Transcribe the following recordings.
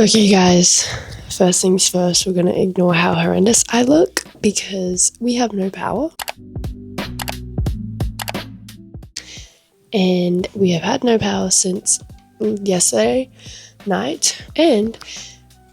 Okay guys, first things first, we're going to ignore how horrendous I look because we have no power. And we have had no power since yesterday night, and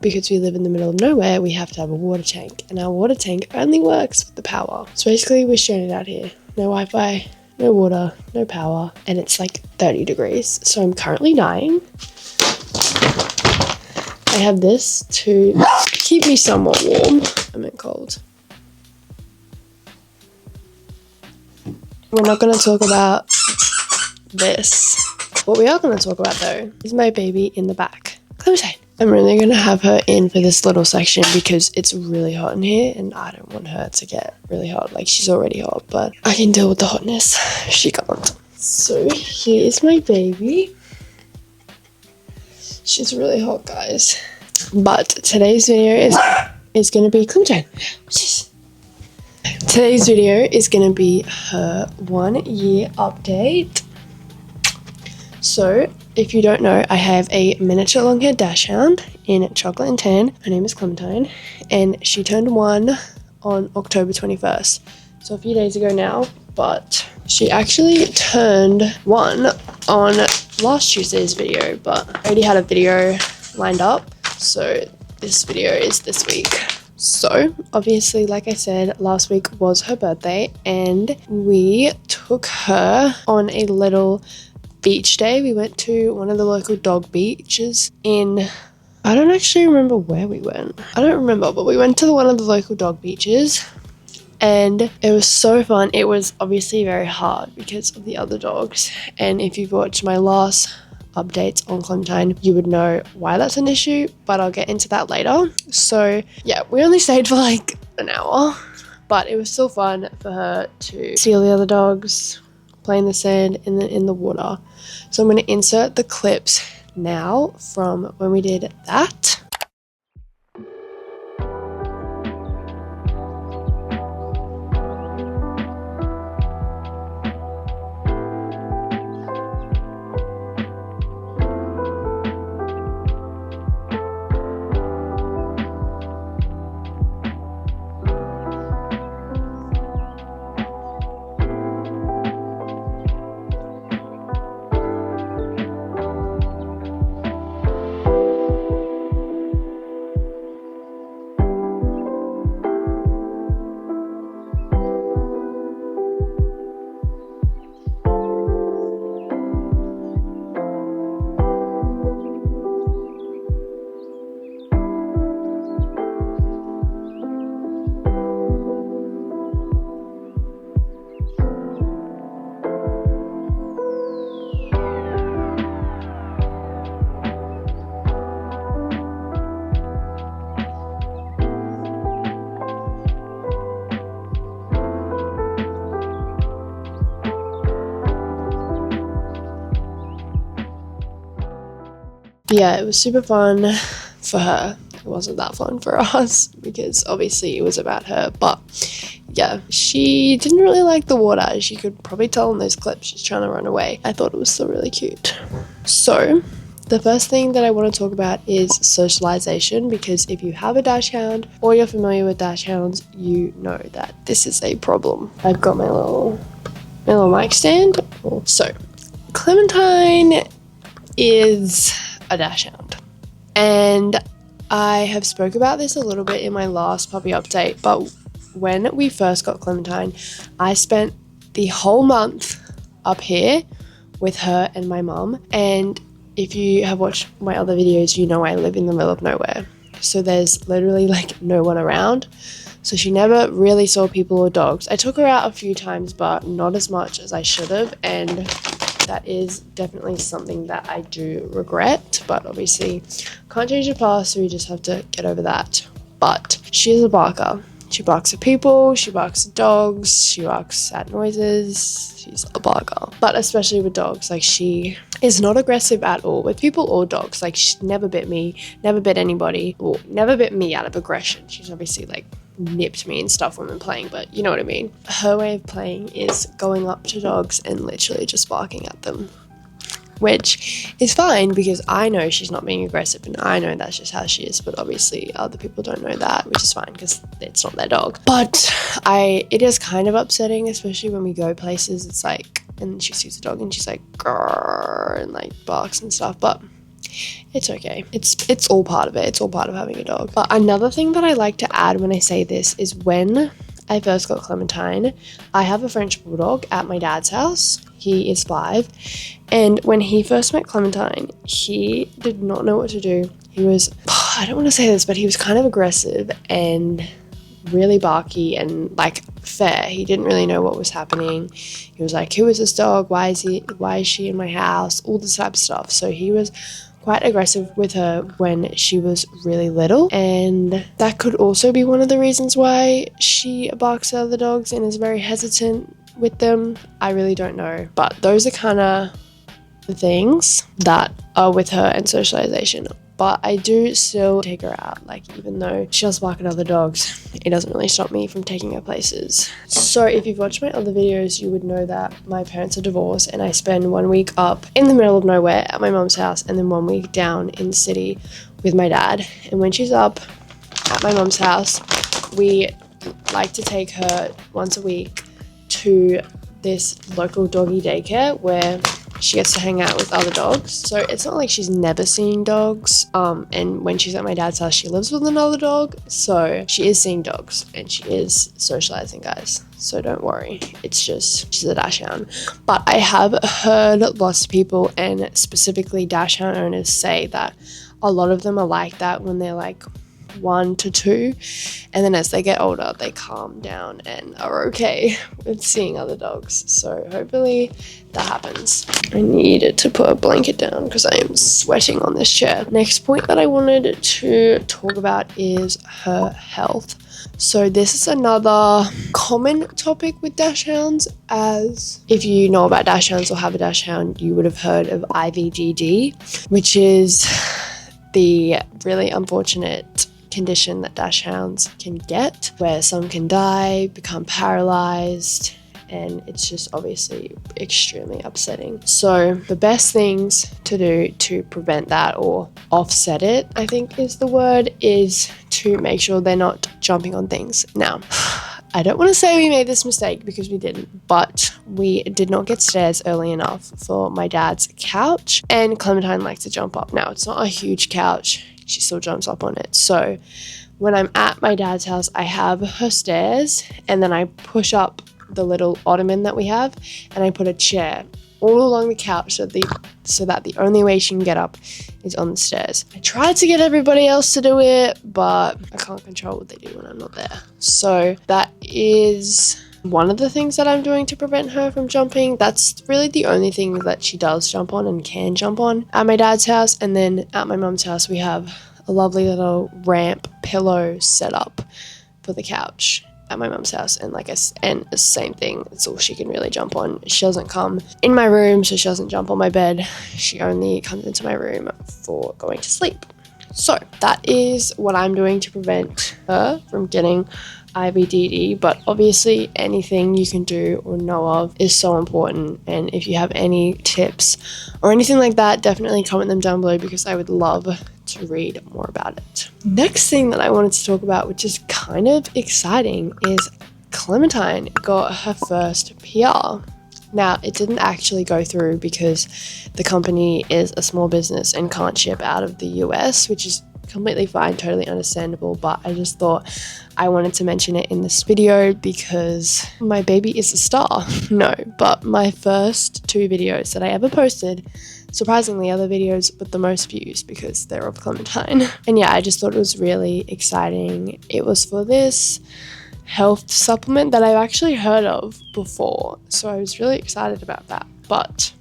because we live in the middle of nowhere, we have to have a water tank, and our water tank only works with the power. So basically we're stranded out here. No Wi-Fi, no water, no power, and it's like 30 degrees. So I'm currently dying. I have this to keep me somewhat warm. I meant cold. We're not going to talk about this. What we are going to talk about though is my baby in the back, Clementine. I'm really going to have her in for this little section because it's really hot in here and I don't want her to get really hot. Like, she's already hot, but I can deal with the hotness. She can't. So here is my baby. She's really hot, guys. But today's video is going to be Clementine. Today's video is going to be her 1 year update. So, if you don't know, I have a miniature long-haired Dachshund in chocolate and tan. Her name is Clementine, and she turned 1 on October 21st. So a few days ago now, but she actually turned 1 on last Tuesday's video, but I already had a video lined up, so this video is this week. So obviously, like I said, last week was her birthday and we took her on a little beach day. We went to one of the local dog beaches I don't actually remember where we went. I don't remember, but we went to one of the local dog beaches and it was so fun. It was obviously very hard because of the other dogs, and if you've watched my last updates on Clementine, you would know why that's an issue, but I'll get into that later. So yeah, we only stayed for like an hour, but it was still fun for her to see all the other dogs, play in the sand and then in the water. So I'm going to insert the clips now from when we did that. Yeah, it was super fun for her. It wasn't that fun for us because obviously it was about her, but yeah, she didn't really like the water. As you could probably tell in those clips, she's trying to run away. I thought it was still really cute. So the first thing that I want to talk about is socialization, because if you have a Dachshund or you're familiar with Dachshunds, you know that this is a problem. I've got my little mic stand. So Clementine is a Dachshund, and I have spoke about this a little bit in my last puppy update, but when we first got Clementine, I spent the whole month up here with her and my mum, and if you have watched my other videos, you know I live in the middle of nowhere, so there's literally like no one around, so she never really saw people or dogs. I took her out a few times, but not as much as I should have, and that is definitely something that I do regret, but obviously can't change the past, so we just have to get over that. But she is a barker. She barks at people, she barks at dogs, she barks at noises. She's a barker, but especially with dogs, like she is not aggressive at all with people or dogs. Like, she never bit me, never bit anybody, or never bit me out of aggression. She's obviously like nipped me and stuff when we're playing, but you know what I mean. Her way of playing is going up to dogs and literally just barking at them. which is fine because I know she's not being aggressive and I know that's just how she is, but obviously other people don't know that, which is fine because it's not their dog. But it is kind of upsetting, especially when we go places. It's like, and she sees the dog and she's like grrr, and like barks and stuff, but it's okay. It's all part of it. It's all part of having a dog. But another thing that I like to add when I say this is when I first got Clementine, I have a French bulldog at my dad's house. He is 5. And when he first met Clementine, he did not know what to do. He was, I don't want to say this, but he was kind of aggressive and really barky and like fair. He didn't really know what was happening. He was like, who is this dog? Why is she in my house? All this type of stuff. So he was quite aggressive with her when she was really little, and that could also be one of the reasons why she barks at other dogs and is very hesitant with them. I really don't know, but those are kind of the things that are with her and socialization. But I do still take her out, like even though she does bark at other dogs, it doesn't really stop me from taking her places. So if you've watched my other videos, you would know that my parents are divorced and I spend 1 week up in the middle of nowhere at my mom's house and then 1 week down in the city with my dad. And when she's up at my mom's house, we like to take her once a week to this local doggy daycare where she gets to hang out with other dogs. So it's not like she's never seen dogs. And when she's at my dad's house, she lives with another dog. So she is seeing dogs and she is socializing, guys. So don't worry. It's just, she's a Dachshund. But I have heard lots of people and specifically Dachshund owners say that a lot of them are like that when they're like 1 to 2, and then as they get older they calm down and are okay with seeing other dogs. So hopefully that happens. I needed to put a blanket down because I am sweating on this chair. Next point that I wanted to talk about is her health. So this is another common topic with Dachshunds, as if you know about Dachshunds or have a Dachshund, you would have heard of IVDD, which is the really unfortunate condition that Dachshunds can get, where some can die, become paralyzed, and it's just obviously extremely upsetting. So the best things to do to prevent that or offset it, I think is the word, is to make sure they're not jumping on things. Now, I don't want to say we made this mistake because we didn't, but we did not get stairs early enough for my dad's couch, and Clementine likes to jump up. Now, it's not a huge couch. She still jumps up on it. So when I'm at my dad's house, I have her stairs and then I push up the little ottoman that we have and I put a chair all along the couch so that the only way she can get up is on the stairs. I tried to get everybody else to do it, but I can't control what they do when I'm not there. So that is one of the things that I'm doing to prevent her from jumping. That's really the only thing that she does jump on and can jump on at my dad's house. And then at my mom's house, we have a lovely little ramp pillow set up for the couch at my mom's house, and and the same thing, it's all she can really jump on. She doesn't come in my room, so she doesn't jump on my bed. She only comes into my room for going to sleep. So that is what I'm doing to prevent her from getting IVDD, but obviously anything you can do or know of is so important, and if you have any tips or anything like that, definitely comment them down below because I would love to read more about it. Next thing that I wanted to talk about, which is kind of exciting, is Clementine got her first PR. Now, it didn't actually go through because the company is a small business and can't ship out of the US, which is completely fine, totally understandable, but I just thought I wanted to mention it in this video because my baby is a star. No, but my first 2 videos that I ever posted, surprisingly, are the videos with the most views because they're of Clementine. And yeah, I just thought it was really exciting. It was for this health supplement that I've actually heard of before, so I was really excited about that, but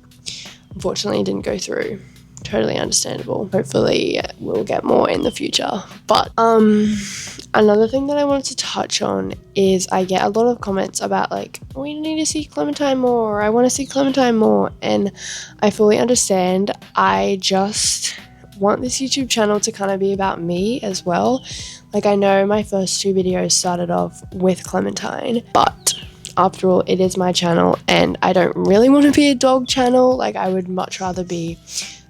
unfortunately it didn't go through. Totally understandable. Hopefully we'll get more in the future. But another thing that I wanted to touch on is I get a lot of comments about like, we need to see Clementine more, I want to see Clementine more, and I fully understand. I just want this YouTube channel to kind of be about me as well. Like, I know my first 2 videos started off with Clementine, but After all, it is my channel and I don't really want to be a dog channel. Like, I would much rather be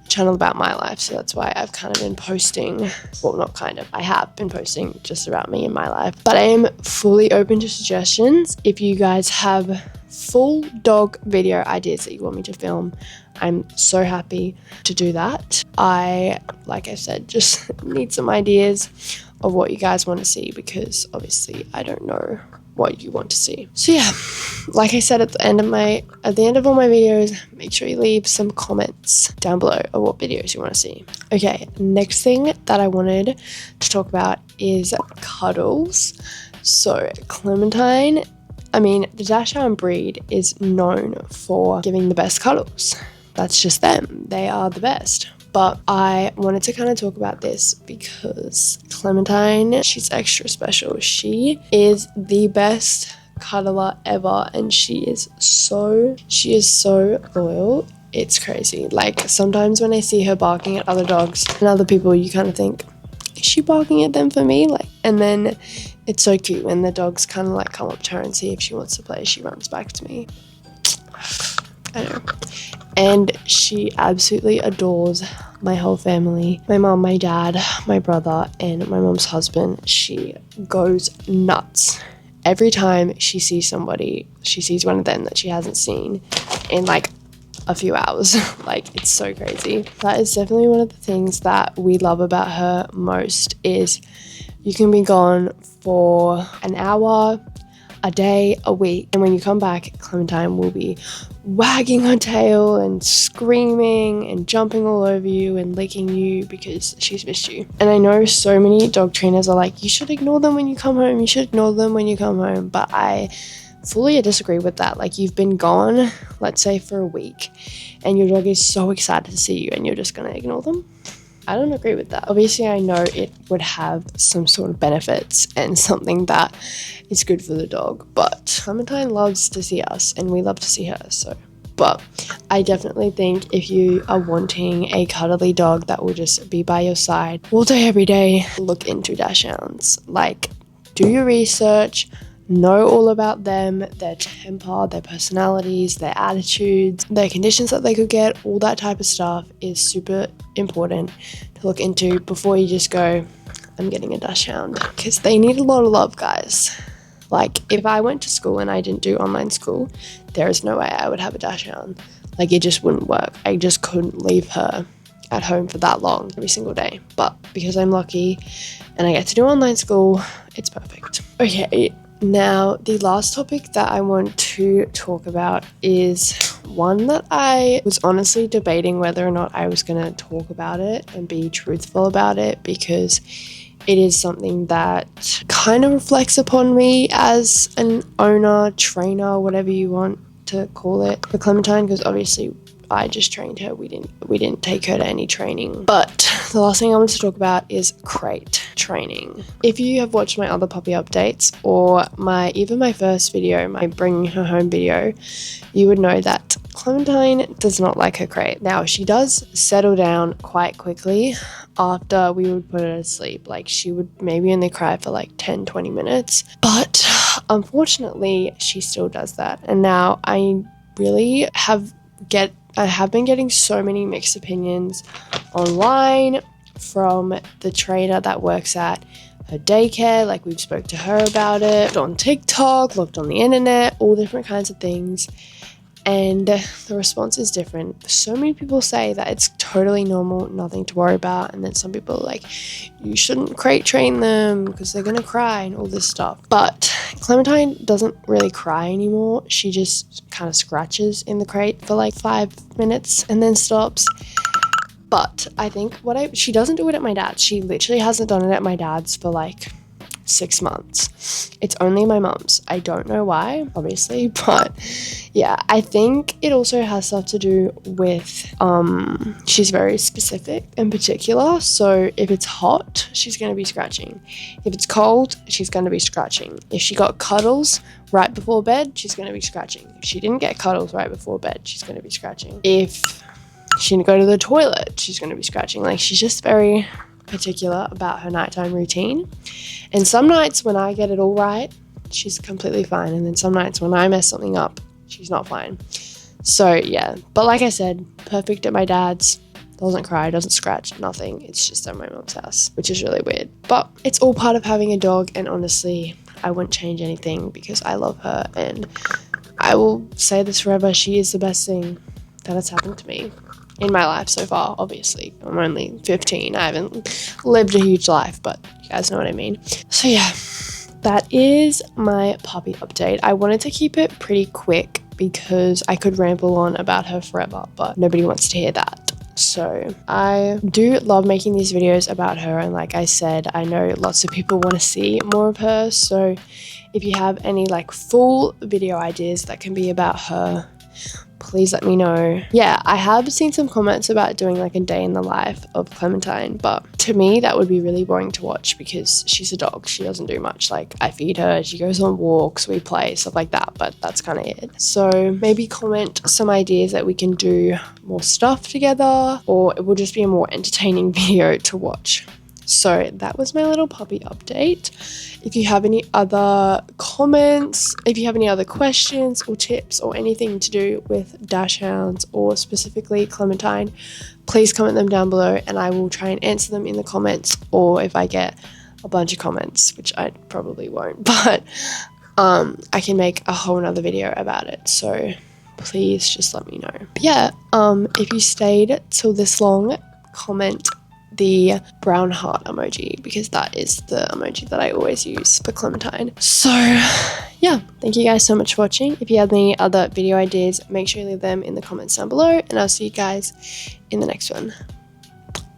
a channel about my life. So that's why I've kind of been posting, well, not kind of, I have been posting just about me and my life. But I am fully open to suggestions. If you guys have full dog video ideas that you want me to film, I'm so happy to do that. Like I said, just need some ideas of what you guys want to see, because obviously I don't know what you want to see. So yeah, like I said at the end of all my videos, make sure you leave some comments down below of what videos you want to see. Okay, next thing that I wanted to talk about is cuddles. So Clementine, the Dachshund breed is known for giving the best cuddles. That's just them. They are the best. But I wanted to kind of talk about this because Clementine, she's extra special. She is the best cuddler ever, and she is so loyal. It's crazy. Like, sometimes when I see her barking at other dogs and other people, you kind of think, is she barking at them for me? Like, and then it's so cute when the dogs kind of like come up to her and see if she wants to play. She runs back to me. I know. And she absolutely adores my whole family. My mom, my dad, my brother, and my mom's husband. She goes nuts. Every time she sees somebody, she sees one of them that she hasn't seen in like a few hours. Like, it's so crazy. That is definitely one of the things that we love about her most, is you can be gone for an hour, a day, a week, and when you come back, Clementine will be wagging her tail and screaming and jumping all over you and licking you because she's missed you. And I know so many dog trainers are like, you should ignore them when you come home, you should ignore them when you come home, but I fully disagree with that. Like, you've been gone, let's say for a week, and your dog is so excited to see you and you're just gonna ignore them? I don't agree with that. Obviously, I know it would have some sort of benefits and something that is good for the dog, but Clementine loves to see us and we love to see her, so. But I definitely think if you are wanting a cuddly dog that will just be by your side all day, every day, look into Dachshunds. Like, do your research, know all about them, their temper, their personalities, their attitudes, their conditions that they could get. All that type of stuff is super important to look into before you just go, I'm getting a Dachshund, because they need a lot of love, guys. Like, if I went to school and I didn't do online school, there is no way I would have a Dachshund. Like, it just wouldn't work. I just couldn't leave her at home for that long every single day. But because I'm lucky and I get to do online school, it's perfect. Okay, now the last topic that I want to talk about is one that I was honestly debating whether or not I was going to talk about it and be truthful about it, because it is something that kind of reflects upon me as an owner, trainer, whatever you want to call it, for Clementine, because obviously I just trained her. We didn't take her to any training. But the last thing I want to talk about is crate training. If you have watched my other puppy updates or even my first video, my bringing her home video, you would know that Clementine does not like her crate. Now, she does settle down quite quickly after we would put her to sleep. Like, she would maybe only cry for like 10-20 minutes, but unfortunately she still does that. And now I really have been getting so many mixed opinions online from the trainer that works at her daycare. Like, we've spoke to her about it on TikTok, looked on the internet, all different kinds of things, and the response is different. So many people say that it's totally normal, nothing to worry about, and then some people are like, you shouldn't crate train them because they're gonna cry and all this stuff. But Clementine doesn't really cry anymore. She just kind of scratches in the crate for like 5 minutes and then stops. But I think she doesn't do it at my dad's. She literally hasn't done it at my dad's for like 6 months. It's only my mum's. I don't know why, obviously, but yeah, I think it also has stuff to do with she's very specific and particular. So if it's hot, she's going to be scratching. If it's cold, she's going to be scratching. If she got cuddles right before bed, she's going to be scratching. If she didn't get cuddles right before bed, she's going to be scratching. If she didn't go to the toilet, she's going to be scratching. Like, she's just very particular about her nighttime routine. And some nights when I get it all right, she's completely fine, and then some nights when I mess something up, she's not fine. So yeah, but like I said, perfect at my dad's, doesn't cry, doesn't scratch, nothing. It's just at my mom's house, which is really weird, but it's all part of having a dog. And honestly, I wouldn't change anything because I love her, and I will say this forever, she is the best thing that has happened to me in my life so far. Obviously, I'm only 15, I haven't lived a huge life, but you guys know what I mean. So yeah, that is my puppy update. I wanted to keep it pretty quick because I could ramble on about her forever, but nobody wants to hear that. So I do love making these videos about her, and like I said, I know lots of people want to see more of her. So if you have any like full video ideas that can be about her, please let me know. Yeah, I have seen some comments about doing like a day in the life of Clementine, but to me that would be really boring to watch because she's a dog. She doesn't do much. Like, I feed her, she goes on walks, we play, stuff like that, but that's kind of it. So maybe comment some ideas that we can do more stuff together, or it will just be a more entertaining video to watch. So that was my little puppy update. If you have any other comments, if you have any other questions or tips or anything to do with Dachshunds or specifically Clementine, please comment them down below and I will try and answer them in the comments, or if I get a bunch of comments, which I probably won't, but I can make a whole nother video about it. So please just let me know. But yeah, if you stayed till this long, comment the brown heart emoji because that is the emoji that I always use for Clementine. So yeah, thank you guys so much for watching. If you have any other video ideas, make sure you leave them in the comments down below, and I'll see you guys in the next one.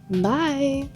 Bye.